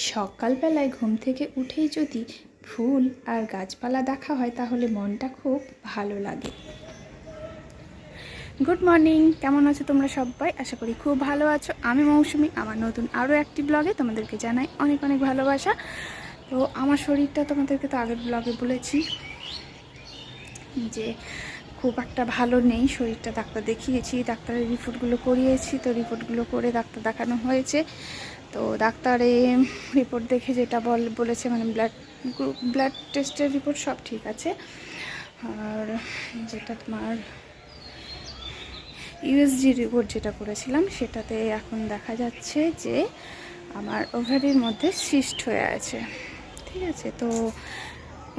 সকালবেলায় ঘুম থেকে উঠেই যদি ফুল আর গাছপালা দেখা হয় তাহলে মনটা খুব ভালো লাগে। গুড মর্নিং, কেমন আছো তোমরা সবাই? আশা করি খুব ভালো আছো। আমি মৌসুমি, আমার নতুন আরও একটি ব্লগে তোমাদেরকে জানাই অনেক অনেক ভালোবাসা। তো আমার শরীরটা তোমাদেরকে তো আগের ব্লগে বলেছি যে খুব একটা ভালো নেই শরীরটা। ডাক্তার দেখিয়েছি, ডাক্তারের রিপোর্টগুলো করিয়েছি, তো রিপোর্টগুলো করে ডাক্তার দেখানো হয়েছে। তো ডাক্তারে রিপোর্ট দেখে যেটা বলেছে মানে ব্লাড টেস্টের রিপোর্ট সব ঠিক আছে। আর যেটা তোমার ইউএসজি রিপোর্ট যেটা করেছিলাম সেটাতে এখন দেখা যাচ্ছে যে আমার ওভারির মধ্যে সিস্ট হয়ে আছে। ঠিক আছে, তো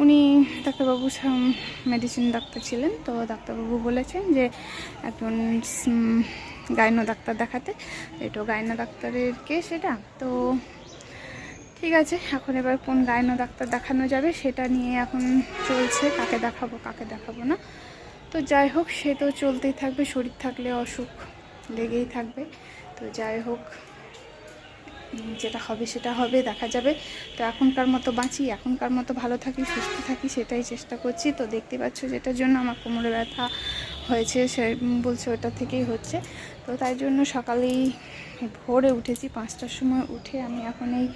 উনি ডাক্তারবাবু মেডিসিন ডাক্তার ছিলেন, তো ডাক্তারবাবু বলেছেন যে একজন গাইনো ডাক্তার দেখাতে। এটা গাইনো ডাক্তারের কেস এটা। তো ঠিক আছে, এখন এবার কোন গাইনো ডাক্তার দেখানো যাবে সেটা নিয়ে এখন চলছে, কাকে দেখাবো না। তো যাই হোক, সে তো চলতেই থাকবে, শরীর থাকলে অসুখ লেগেই থাকবে। তো যাই হোক, যেটা হবে সেটা হবে, দেখা যাবে। তো এখনকার মতো বাঁচি, এখনকার মতো ভালো থাকি, সুস্থ থাকি, সেটাই চেষ্টা করছি। তো দেখতে পাচ্ছ যেটার জন্য আমার কোমরে ব্যথা হয়েছে, সে বলছে ওটা থেকেই হচ্ছে। তো তাই জন্য সকালেই ভোরে উঠেছি, 5টার সময় উঠে আমি এখন এই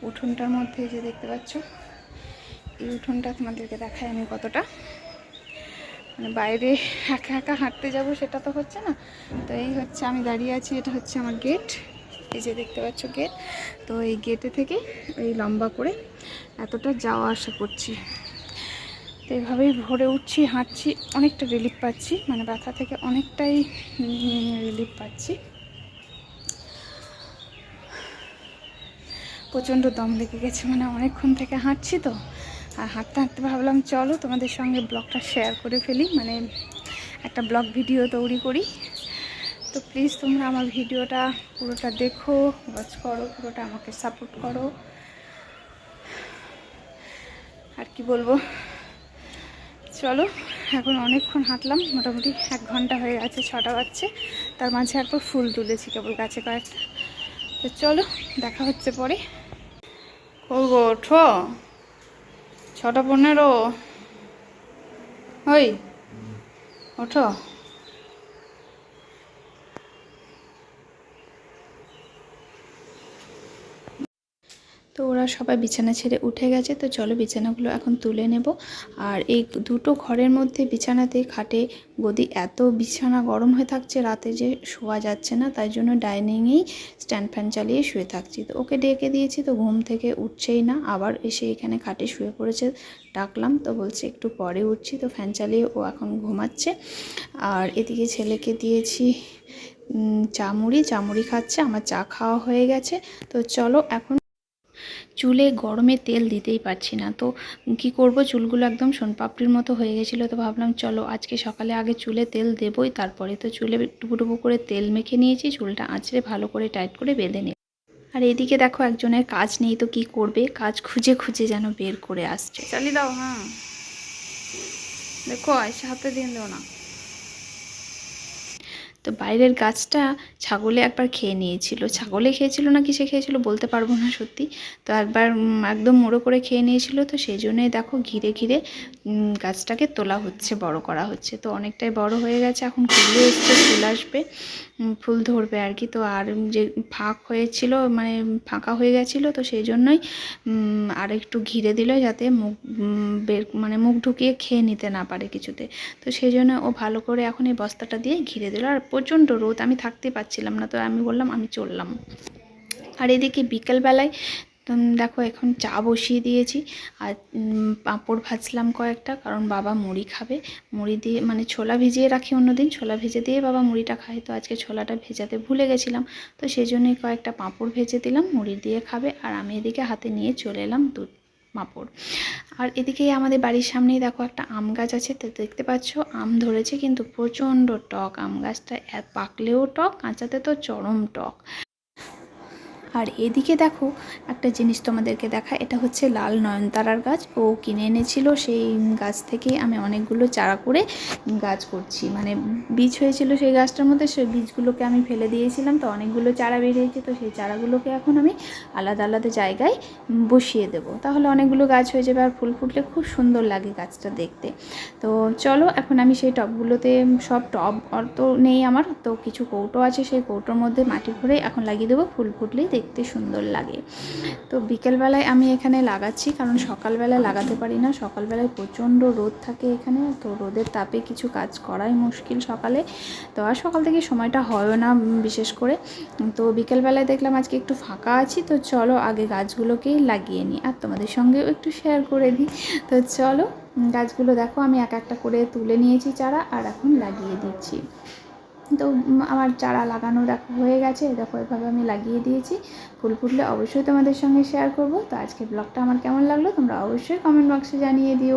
উঠোনটার মধ্যে যে দেখতে পাচ্ছ, এই উঠোনটা তোমাদেরকে দেখাই আমি কতটা মানে বাইরে একা একা হাঁটতে যাব সেটা তো হচ্ছে না। তো এই হচ্ছে আমি দাঁড়িয়ে আছি, এটা হচ্ছে আমার গেট, এই যে দেখতে পাচ্ছ গেট। তো এই গেটে থেকে এই লম্বা করে এতটা যাওয়া আসা করছি। তো এইভাবেই ভোরে উঠছি, হাঁটছি, অনেকটা রিলিফ পাচ্ছি, মানে ব্যথা থেকে অনেকটাই রিলিফ পাচ্ছি। প্রচণ্ড দম লেগে গেছে, মানে অনেকক্ষণ থেকে হাঁটছি তো। আর হাঁটতে হাঁটতে ভাবলাম চলো তোমাদের সঙ্গে ব্লগটা শেয়ার করে ফেলি, মানে একটা ব্লগ ভিডিও তৈরি করি। তো প্লিজ তোমরা আমার ভিডিওটা পুরোটা দেখো, ওয়াচ করো, পুরোটা আমাকে সাপোর্ট করো। আর কি বলবো, চলো। এখন অনেকক্ষণ হাঁটলাম, মোটামুটি 1 ঘন্টা হয়ে গেছে, 6টা বাজছে। তার মাঝে একবার ফুল তুলেছি কেবল গাছে কয়েকটা। তো চলো, দেখা হচ্ছে পরে। করবো ওঠো, 6টা 15। ওই ওঠো। তো ওরা সবাই বিছানা ছেড়ে উঠে গেছে, তো চলো বিছানাগুলো এখন তুলে নেব। আর এই দুটো ঘরের মধ্যে বিছানাতে, খাটে, গদি, এত বিছানা গরম হয়ে থাকছে রাতে যে শোয়া যাচ্ছে না, তাই জন্য ডাইনিংয়েই স্ট্যান্ড ফ্যান চালিয়ে শুয়ে থাকছি। তো ওকে ডেকে দিয়েছি, তো ঘুম থেকে উঠছেই না, আবার এসে এখানে খাটে শুয়ে পড়েছে। ডাকলাম তো বলছে একটু পরে উঠছি, তো ফ্যান চালিয়ে ও এখন ঘুমাচ্ছে। আর এদিকে ছেলেকে দিয়েছি চা মুড়ি খাচ্ছে, আমার চা খাওয়া হয়ে গেছে। তো চলো, এখন চুলে গরমে তেল দিতেই পারছি না, তো কি করব, চুলগুলো একদম সোনপাপড়ির মতো হয়ে গেছিলো। তো ভাবলাম চলো আজকে সকালে আগে চুলে তেল দেবই, তারপরে তো চুলে টুপু করে তেল মেখে নিয়েছি, চুলটা আঁচড়ে ভালো করে টাইট করে বেঁধে নিই। আর এদিকে দেখো, একজনের কাজ নেই তো কি করবে, কাজ খুঁজে খুঁজে যেন বের করে আসছে। চালিয়ে দাও, হ্যাঁ দেখো এসে হাতে দিয়ে দেও না। তো বাইরের গাছটা ছাগলে একবার খেয়ে নিয়েছিল, ছাগলে খেয়েছিল না কিসে খেয়েছিল বলতে পারবো না সত্যি। তো একবার একদম মুড়ো করে খেয়ে নিয়েছিল, তো সেই জন্যই দেখো ঘিরে ঘিরে গাছটাকে তোলা হচ্ছে, বড় করা হচ্ছে। তো অনেকটাই বড় হয়ে গেছে, এখন ফুলে এসছে, ফুল আসবে, ফুল ধরবে আর কি। তো আর যে ফাঁক হয়েছিল, মানে ফাঁকা হয়ে গেছিলো, তো সেই জন্যই আর একটু ঘিরে দিল যাতে মুখ মানে মুখ ঢুকিয়ে খেয়ে নিতে না পারে কিছুতে। তো সেই জন্য ও ভালো করে এখন এই বস্তাটা দিয়ে ঘিরে দিল। আর প্রচণ্ড রোদ, আমি থাকতে পারছিলাম না, তো আমি বললাম আমি চললাম। আর এদিকে বিকেলবেলায় দেখো এখন চা বসিয়ে দিয়েছি, আর পাঁপড় ভাজলাম কয়েকটা, কারণ বাবা মুড়ি খাবে। মুড়ি দিয়ে মানে ছোলা ভিজিয়ে রাখি, অন্যদিন ছোলা ভেজে দিয়ে বাবা মুড়িটা খায়, তো আজকে ছোলাটা ভেজাতে ভুলে গেছিলাম। তো সেই জন্যই কয়েকটা পাঁপড় ভেজে দিলাম, মুড়ি দিয়ে খাবে। আর আমি এদিকে হাতে নিয়ে চলে এলাম দুধ পাঁপড়। আর এদিকেই আমাদের বাড়ির সামনেই দেখো একটা আম গাছ আছে, তো দেখতে পাচ্ছ আম ধরেছে, কিন্তু প্রচণ্ড টক আম গাছটা, পাকলেও টক, কাঁচাতে তো চরম টক। আর এদিকে দেখো একটা জিনিস তোমাদেরকে দেখা, এটা হচ্ছে লাল নয়নতারার গাছ। ও কিনে এনেছিল, সেই গাছ থেকে আমি অনেকগুলো চারা করে গাছ করছি, মানে বীজ হয়েছিল সেই গাছটার মধ্যে, সেই বীজগুলোকে আমি ফেলে দিয়েছিলাম, তো অনেকগুলো চারা বেরিয়েছে। তো সেই চারাগুলোকে এখন আমি আলাদা আলাদা জায়গায় বসিয়ে দেবো, তাহলে অনেকগুলো গাছ হয়ে যাবে, আর ফুল ফুটলে খুব সুন্দর লাগে গাছটা দেখতে। তো চলো এখন আমি সেই টবগুলোতে, সব টব অত নেই আমার, তো কিছু কৌটো আছে, সেই কৌটোর মধ্যে মাটি ভরে এখন লাগিয়ে দেবো, ফুল ফুটলেই দেখতে সুন্দর লাগে। তো বিকেলবেলায় আমি এখানে লাগাচ্ছি, কারণ সকালবেলায় লাগাতে পারি না, সকালবেলায় প্রচণ্ড রোদ থাকে এখানে, তো রোদের তাপে কিছু কাজ করাই মুশকিল সকালে। তো আর সকাল থেকে সময়টা হয়ও না বিশেষ করে। তো বিকেলবেলায় দেখলাম আজকে একটু ফাঁকা আছি, তো চলো আগে গাছগুলোকেই লাগিয়ে নিই, আর তোমাদের সঙ্গেও একটু শেয়ার করে দিই। তো চলো, গাছগুলো দেখো আমি এক একটা করে তুলে নিয়েছি চারা, আর এখন লাগিয়ে দিচ্ছি। তো আমার চারা লাগানো দেখো হয়ে গেছে, দেখো এভাবে আমি লাগিয়ে দিয়েছি। ফুল ফুটলে অবশ্যই তোমাদের সঙ্গে শেয়ার করব। তো আজকে ব্লগটা আমার কেমন লাগলো তোমরা অবশ্যই কমেন্ট বক্সে জানিয়ে দিও।